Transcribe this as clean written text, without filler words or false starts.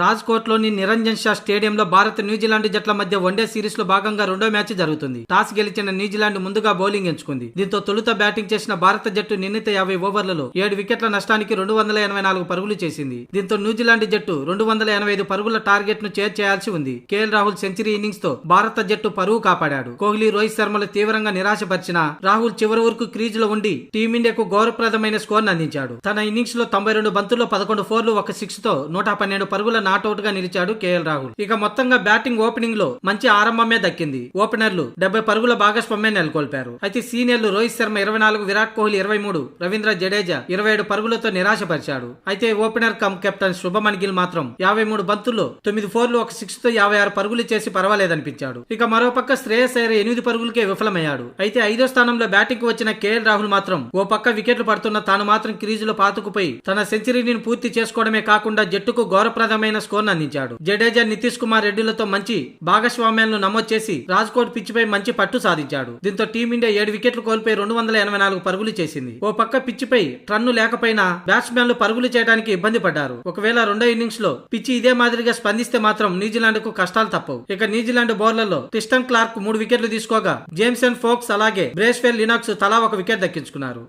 రాజ్కోట్లోని నిరంజన్ షా స్టేడియంలో భారత్ న్యూజిలాండ్ జట్ల మధ్య వన్డే సిరీస్ లో భాగంగా రెండో మ్యాచ్ జరుగుతుంది. టాస్ గెలిచిన న్యూజిలాండ్ ముందుగా బౌలింగ్ ఎంచుకుంది. దీంతో తొలుత బ్యాటింగ్ చేసిన భారత జట్టు నిర్ణీత 50 ఓవర్లలో 7 వికెట్ల నష్టానికి 284 పరుగులు చేసింది. దీంతో న్యూజిలాండ్ జట్టు 285 పరుగుల టార్గెట్ ను చేయాల్సి ఉంది. కేఎల్ రాహుల్ సెంచరీ ఇన్నింగ్స్ తో భారత జట్టు పరువు కాపాడాడు. కోహ్లీ, రోహిత్ శర్మలు తీవ్రంగా నిరాశపరిచిన రాహుల్ చివరి వరకు క్రీజ్ లో ఉండి టీమిండియాకు గౌరవప్రదమైన స్కోర్ అందించాడు. తన ఇన్నింగ్స్ లో 92 బంతుల్లో 11 ఫోర్లు, 1 సిక్స్ తో 112 పరుగుల నాట్అవుట్ గా నిలిచాడు కేఎల్ రాహుల్. ఇక మొత్తంగా బ్యాటింగ్ ఓపెనింగ్ లో మంచి ఆరంభమే దక్కింది. ఓపెనర్లు 70 పరుగుల భాగస్వామ్యం నెలకొల్పారు. అయితే సీనియర్లు రోహిత్ శర్మ 24, విరాట్ కోహ్లీ 23, రవీంద్ర జడేజా 27 పరుగులతో నిరాశపరిచాడు. అయితే opener come captain Shubman Gill మాత్రం 53 బంతుల్లో 9 ఫోర్లు, 1 సిక్స్ తో 56 పరుగులు చేసి పర్వాలేదనిపించాడు. ఇక మరోపక్క శ్రేయస్ అయ్యర్ 8 పరుగులకే విఫలమయ్యాడు. అయితే 5వ స్థానంలో బ్యాటింగ్ కు వచ్చిన కేఎల్ రాహుల్ మాత్రం ఓ పక్క వికెట్లు పడుతున్న తాను మాత్రం క్రీజులో పాతుకుపోయి తన సెంచరీని పూర్తి చేసుకోవడమే కాకుండా జట్టుకు గౌరవప్రదమైన స్కోర్ అందించాడు. జడేజా, నితీష్ కుమార్ రెడ్డిలతో మంచి భాగస్వామ్యాలను నమోదు చేసి రాజ్కోట్ పిచ్ పై మంచి పట్టు సాధించాడు. దీంతో టీమిండియా 7 వికెట్లు కోల్పోయి 284 పరుగులు చేసింది. ఓ పక్క పిచ్ పై టర్ను లేకపోయినా బ్యాట్స్మెన్లు పరుగులు చేయడానికి ఇబ్బంది పడ్డారు. ఒకవేళ రెండో ఇన్నింగ్స్ లో పిచ్ ఇదే మాదిరిగా స్పందిస్తే మాత్రం న్యూజిలాండ్ కు కష్టాలు తప్పవు. ఇక న్యూజిలాండ్ బౌలర్లలో క్రిస్టన్ క్లార్క్ 3 వికెట్లు తీసుకోగా జేమ్సన్ ఫోక్స్ అలాగే బ్రేస్వెల్ లినాక్స్ తలా 1 వికెట్ దక్కించుకున్నారు.